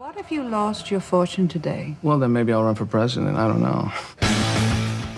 What if you lost your fortune today? Well, then maybe I'll run for president. I don't know.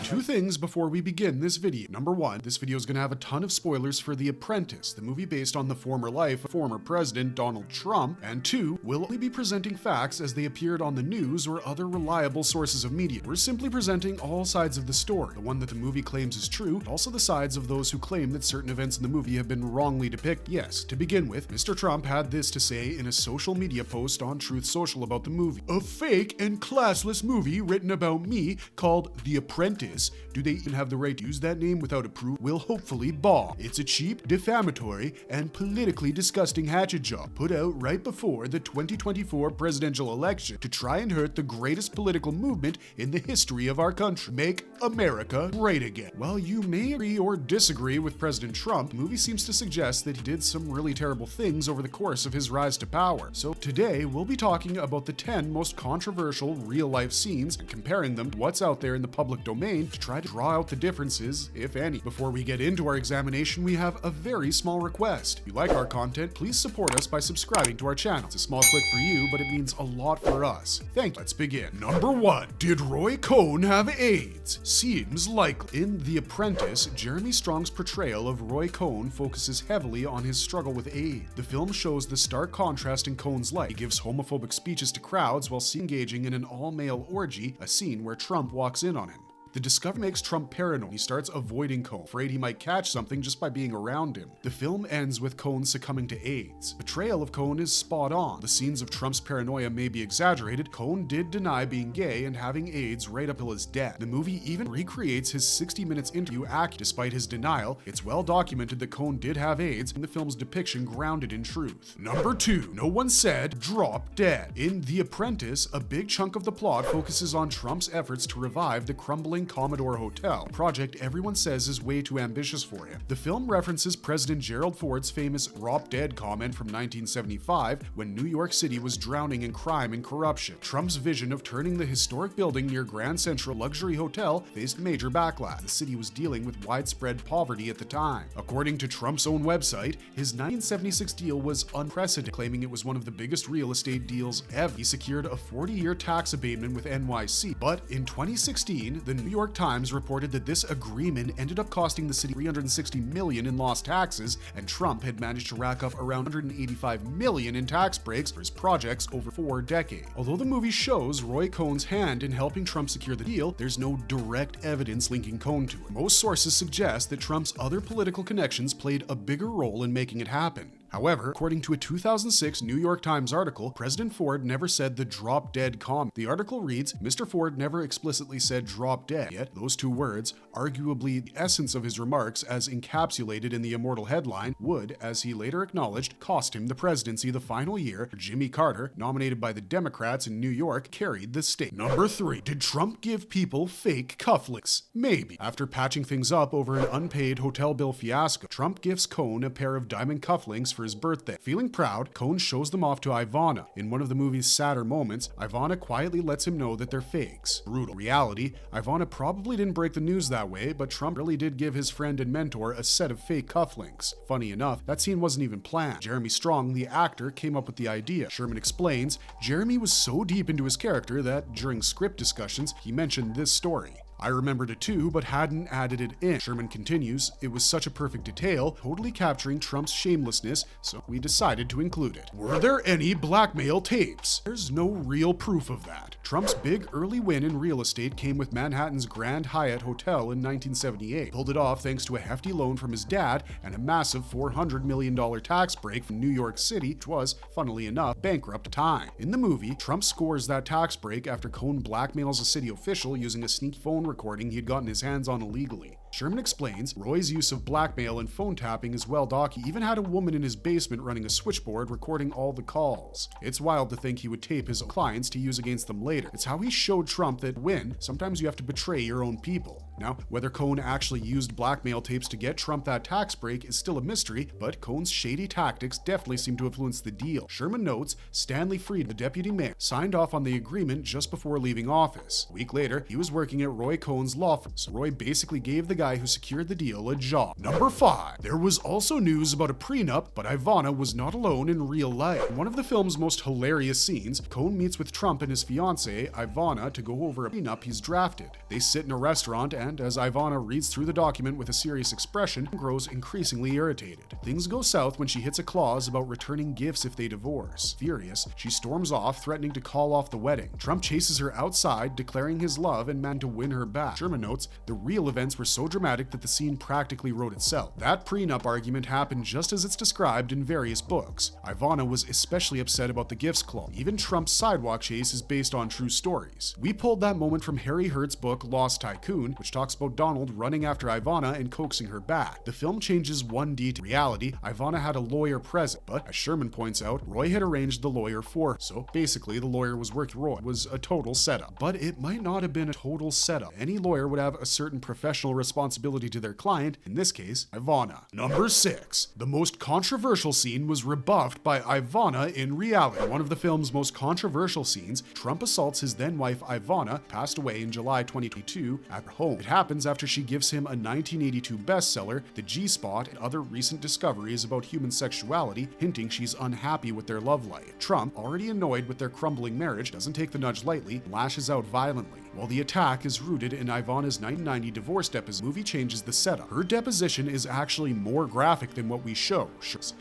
Two things before we begin this video. Number one, this video is going to have a ton of spoilers for The Apprentice, the movie based on the former life of former President Donald Trump. And two, we'll only be presenting facts as they appeared on the news or other reliable sources of media. We're simply presenting all sides of the story, the one that the movie claims is true, but also the sides of those who claim that certain events in the movie have been wrongly depicted. Yes, to begin with, Mr. Trump had this to say in a social media post on Truth Social about the movie. A fake and classless movie written about me called The Apprentice. Do they even have the right to use that name without approval? Will hopefully bomb. It's a cheap, defamatory, and politically disgusting hatchet job put out right before the 2024 presidential election to try and hurt the greatest political movement in the history of our country. Make America great again. While you may agree or disagree with President Trump, the movie seems to suggest that he did some really terrible things over the course of his rise to power. So today, we'll be talking about the 10 most controversial real-life scenes and comparing them to what's out there in the public domain to try to draw out the differences, if any. Before we get into our examination, we have a very small request. If you like our content, please support us by subscribing to our channel. It's a small click for you, but it means a lot for us. Thank you. Let's begin. Number 1. Did Roy Cohn have AIDS? Seems likely. In The Apprentice, Jeremy Strong's portrayal of Roy Cohn focuses heavily on his struggle with AIDS. The film shows the stark contrast in Cohn's life. He gives homophobic speeches to crowds while engaging in an all-male orgy, a scene where Trump walks in on him. The discovery makes Trump paranoid. He starts avoiding Cohn, afraid he might catch something just by being around him. The film ends with Cohn succumbing to AIDS. Portrayal of Cohn is spot on. The scenes of Trump's paranoia may be exaggerated. Cohn did deny being gay and having AIDS right up till his death. The movie even recreates his 60 Minutes interview act. Despite his denial, it's well documented that Cohn did have AIDS, and the film's depiction grounded in truth. Number 2. No one said drop dead. In The Apprentice, a big chunk of the plot focuses on Trump's efforts to revive the crumbling Commodore Hotel, a project everyone says is way too ambitious for him. The film references President Gerald Ford's famous "drop dead" comment from 1975 when New York City was drowning in crime and corruption. Trump's vision of turning the historic building near Grand Central Luxury Hotel faced major backlash. The city was dealing with widespread poverty at the time. According to Trump's own website, his 1976 deal was unprecedented, claiming it was one of the biggest real estate deals ever. He secured a 40-year tax abatement with NYC, but in 2016, the New York Times reported that this agreement ended up costing the city $360 million in lost taxes, and Trump had managed to rack up around $185 million in tax breaks for his projects over 4 decades. Although the movie shows Roy Cohn's hand in helping Trump secure the deal, there's no direct evidence linking Cohn to it. Most sources suggest that Trump's other political connections played a bigger role in making it happen. However, according to a 2006 New York Times article, President Ford never said the drop dead comment. The article reads, Mr. Ford never explicitly said drop dead, yet those two words, arguably the essence of his remarks as encapsulated in the immortal headline, would, as he later acknowledged, cost him the presidency the final year Jimmy Carter, nominated by the Democrats in New York, carried the state. Number 3. Did Trump give people fake cufflinks? Maybe. After patching things up over an unpaid hotel bill fiasco, Trump gifts Cohn a pair of diamond cufflinks for his birthday. Feeling proud, Cohn shows them off to Ivana. In one of the movie's sadder moments, Ivana quietly lets him know that they're fakes. Brutal. Reality, Ivana probably didn't break the news that way, but Trump really did give his friend and mentor a set of fake cufflinks. Funny enough, that scene wasn't even planned. Jeremy Strong, the actor, came up with the idea. Sherman explains, Jeremy was so deep into his character that during script discussions, he mentioned this story. I remembered it too, but hadn't added it in. Sherman continues, it was such a perfect detail, totally capturing Trump's shamelessness, so we decided to include it. Were there any blackmail tapes? There's no real proof of that. Trump's big early win in real estate came with Manhattan's Grand Hyatt Hotel in 1978. He pulled it off thanks to a hefty loan from his dad and a massive $400 million tax break from New York City, which was, funnily enough, bankrupt at the time. In the movie, Trump scores that tax break after Cohn blackmails a city official using a sneaky phone recording he'd gotten his hands on illegally. Sherman explains, Roy's use of blackmail and phone tapping is well documented. He even had a woman in his basement running a switchboard recording all the calls. It's wild to think he would tape his clients to use against them later. It's how he showed Trump that sometimes you have to betray your own people. Now, whether Cohn actually used blackmail tapes to get Trump that tax break is still a mystery, but Cohn's shady tactics definitely seem to influence the deal. Sherman notes, Stanley Fried, the deputy mayor, signed off on the agreement just before leaving office. A week later, he was working at Roy Cohn's law firm, so Roy basically gave the guy guy who secured the deal a job. Number 5. There was also news about a prenup, but Ivana was not alone in real life. In one of the film's most hilarious scenes, Cohn meets with Trump and his fiancée, Ivana, to go over a prenup he's drafted. They sit in a restaurant, and as Ivana reads through the document with a serious expression, grows increasingly irritated. Things go south when she hits a clause about returning gifts if they divorce. Furious, she storms off, threatening to call off the wedding. Trump chases her outside, declaring his love and managing to win her back. Sherman notes, the real events were so dramatic that the scene practically wrote itself. That prenup argument happened just as it's described in various books. Ivana was especially upset about the gifts clause. Even Trump's sidewalk chase is based on true stories. We pulled that moment from Harry Hurt's book Lost Tycoon, which talks about Donald running after Ivana and coaxing her back. The film changes one detail. In reality, Ivana had a lawyer present, but as Sherman points out, Roy had arranged the lawyer for her. So basically, the lawyer was working Roy. It was a total setup. But it might not have been a total setup. Any lawyer would have a certain professional responsibility to their client, in this case, Ivana. Number 6. The most controversial scene was rebuffed by Ivana in reality. In one of the film's most controversial scenes, Trump assaults his then-wife Ivana, passed away in July 2022, at her home. It happens after she gives him a 1982 bestseller, The G-Spot, and other recent discoveries about human sexuality, hinting she's unhappy with their love life. Trump, already annoyed with their crumbling marriage, doesn't take the nudge lightly, lashes out violently. While the attack is rooted in Ivana's 1990 divorce deposition, the movie changes the setup. Her deposition is actually more graphic than what we show.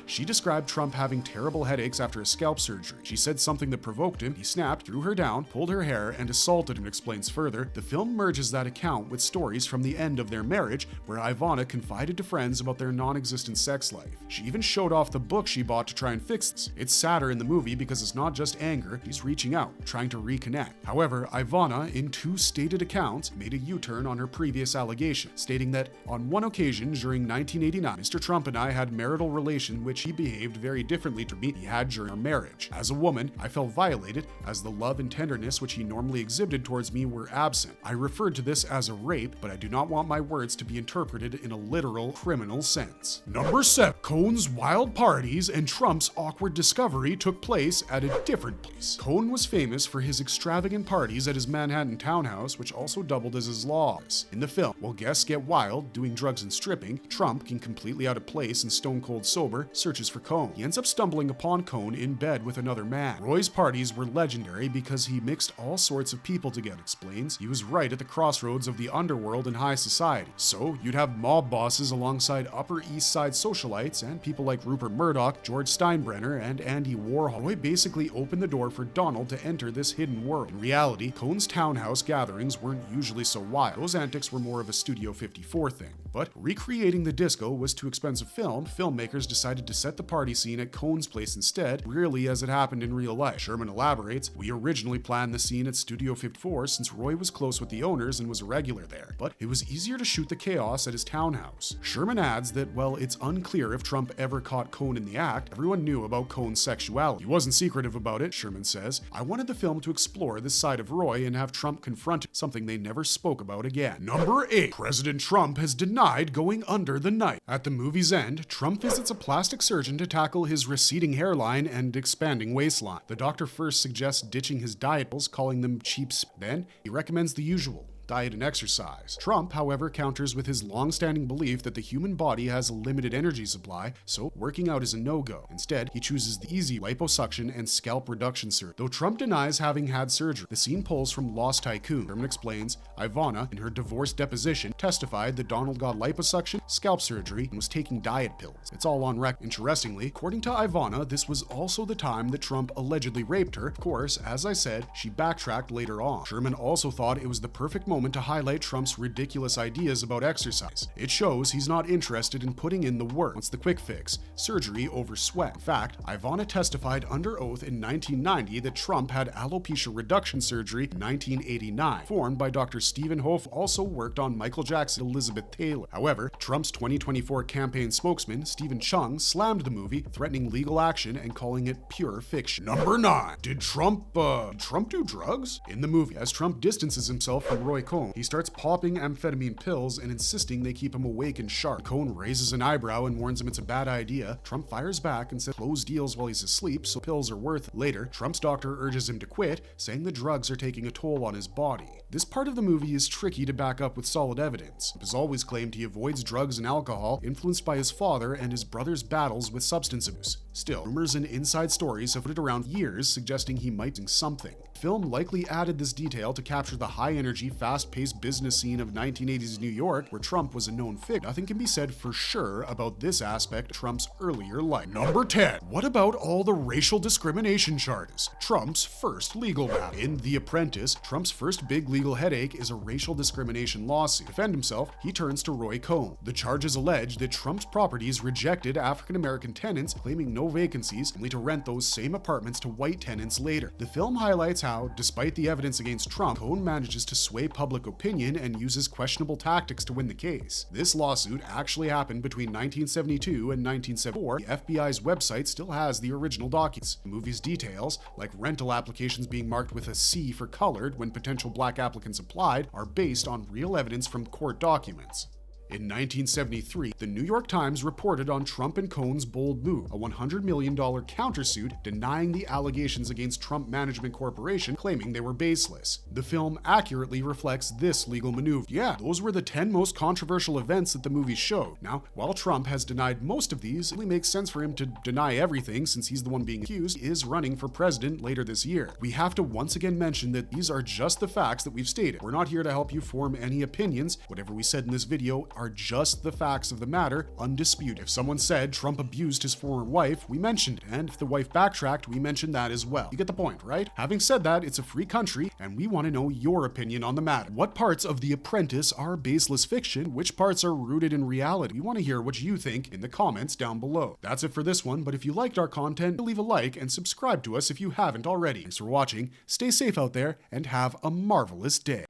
She described Trump having terrible headaches after a scalp surgery. She said something that provoked him. He snapped, threw her down, pulled her hair, and assaulted him, explains further. The film merges that account with stories from the end of their marriage, where Ivana confided to friends about their non-existent sex life. She even showed off the book she bought to try and fix this. It's sadder in the movie because it's not just anger, he's reaching out, trying to reconnect. However, Ivana, in two stated accounts, made a U-turn on her previous allegation, stating that on one occasion during 1989, Mr. Trump and I had marital relation which he behaved very differently to me he had during our marriage. As a woman, I felt violated as the love and tenderness which he normally exhibited towards me were absent. I referred to this as a rape, but I do not want my words to be interpreted in a literal criminal sense. Number 7. Cohn's wild parties and Trump's awkward discovery took place at a different place. Cohn was famous for his extravagant parties at his Manhattan townhouse, which also doubled as his law office. In the film, while guests get wild, doing drugs and stripping, Trump, getting completely out of place and stone cold sober, searches for Cohn. He ends up stumbling upon Cohn in bed with another man. Roy's parties were legendary because he mixed all sorts of people together, explains. He was right at the crossroads of the underworld and high society. So you'd have mob bosses alongside Upper East Side socialites and people like Rupert Murdoch, George Steinbrenner, and Andy Warhol. Roy basically opened the door for Donald to enter this hidden world. In reality, Cohn's townhouse gatherings weren't usually so wild. Those antics were more of a Studio 54 thing. But recreating the disco was too expensive film, filmmakers decided to set the party scene at Cohn's place instead, really as it happened in real life. Sherman elaborates, we originally planned the scene at Studio 54 since Roy was close with the owners and was a regular there, but it was easier to shoot the chaos at his townhouse. Sherman adds that while it's unclear if Trump ever caught Cohn in the act, everyone knew about Cohn's sexuality. He wasn't secretive about it, Sherman says. I wanted the film to explore this side of Roy and have Trump confront it, something they never spoke about again. Number 8. President Trump has denied going under the knife. At the movie's end, Trump visits a plastic surgeon to tackle his receding hairline and expanding waistline. The doctor first suggests ditching his diet pills, calling them cheap. Then he recommends the usual: diet and exercise. Trump, however, counters with his long-standing belief that the human body has a limited energy supply, so working out is a no-go. Instead, he chooses the easy liposuction and scalp reduction surgery. Though Trump denies having had surgery, the scene pulls from Lost Tycoon. Sherman explains, Ivana, in her divorce deposition, testified that Donald got liposuction, scalp surgery, and was taking diet pills. It's all on record. Interestingly, according to Ivana, this was also the time that Trump allegedly raped her. Of course, as I said, she backtracked later on. Sherman also thought it was the perfect moment to highlight Trump's ridiculous ideas about exercise. It shows he's not interested in putting in the work. What's the quick fix? Surgery over sweat. In fact, Ivana testified under oath in 1990 that Trump had alopecia reduction surgery in 1989, performed by Dr. Stephen Hof, also worked on Michael Jackson, Elizabeth Taylor. However, Trump's 2024 campaign spokesman, Stephen Chung, slammed the movie, threatening legal action and calling it pure fiction. Number 9. Did Trump do drugs? In the movie, as Trump distances himself from Roy Cohn. He starts popping amphetamine pills and insisting they keep him awake and sharp. Cohn raises an eyebrow and warns him it's a bad idea. Trump fires back and says close deals while he's asleep, so pills are worth it. Later, Trump's doctor urges him to quit, saying the drugs are taking a toll on his body. This part of the movie is tricky to back up with solid evidence. Trump has always claimed he avoids drugs and alcohol, influenced by his father and his brother's battles with substance abuse. Still, rumors and inside stories have put it around years suggesting he might do something. The film likely added this detail to capture the high-energy, fast-paced business scene of 1980s New York, where Trump was a known figure. Nothing can be said for sure about this aspect of Trump's earlier life. Number 10. What about all the racial discrimination charges? Trump's first legal battle. In The Apprentice, Trump's first big legal headache is a racial discrimination lawsuit. To defend himself, he turns to Roy Cohn. The charges allege that Trump's properties rejected African-American tenants, claiming no vacancies, only to rent those same apartments to white tenants later. The film highlights how, despite the evidence against Trump, Cohn manages to sway public opinion and uses questionable tactics to win the case. This lawsuit actually happened between 1972 and 1974. The FBI's website still has the original documents. The movie's details, like rental applications being marked with a C for colored when potential black applicants applied, are based on real evidence from court documents. In 1973, the New York Times reported on Trump and Cohn's bold move, a $100 million countersuit denying the allegations against Trump Management Corporation, claiming they were baseless. The film accurately reflects this legal maneuver. Yeah, those were the 10 most controversial events that the movie showed. Now, while Trump has denied most of these, it really makes sense for him to deny everything since he's the one being accused. He is running for president later this year. We have to once again mention that these are just the facts that we've stated. We're not here to help you form any opinions. Whatever we said in this video are just the facts of the matter, undisputed. If someone said Trump abused his former wife, we mentioned it, and if the wife backtracked, we mentioned that as well. You get the point, right? Having said that, it's a free country, and we want to know your opinion on the matter. What parts of The Apprentice are baseless fiction? Which parts are rooted in reality? We want to hear what you think in the comments down below. That's it for this one, but if you liked our content, leave a like and subscribe to us if you haven't already. Thanks for watching, stay safe out there, and have a marvelous day.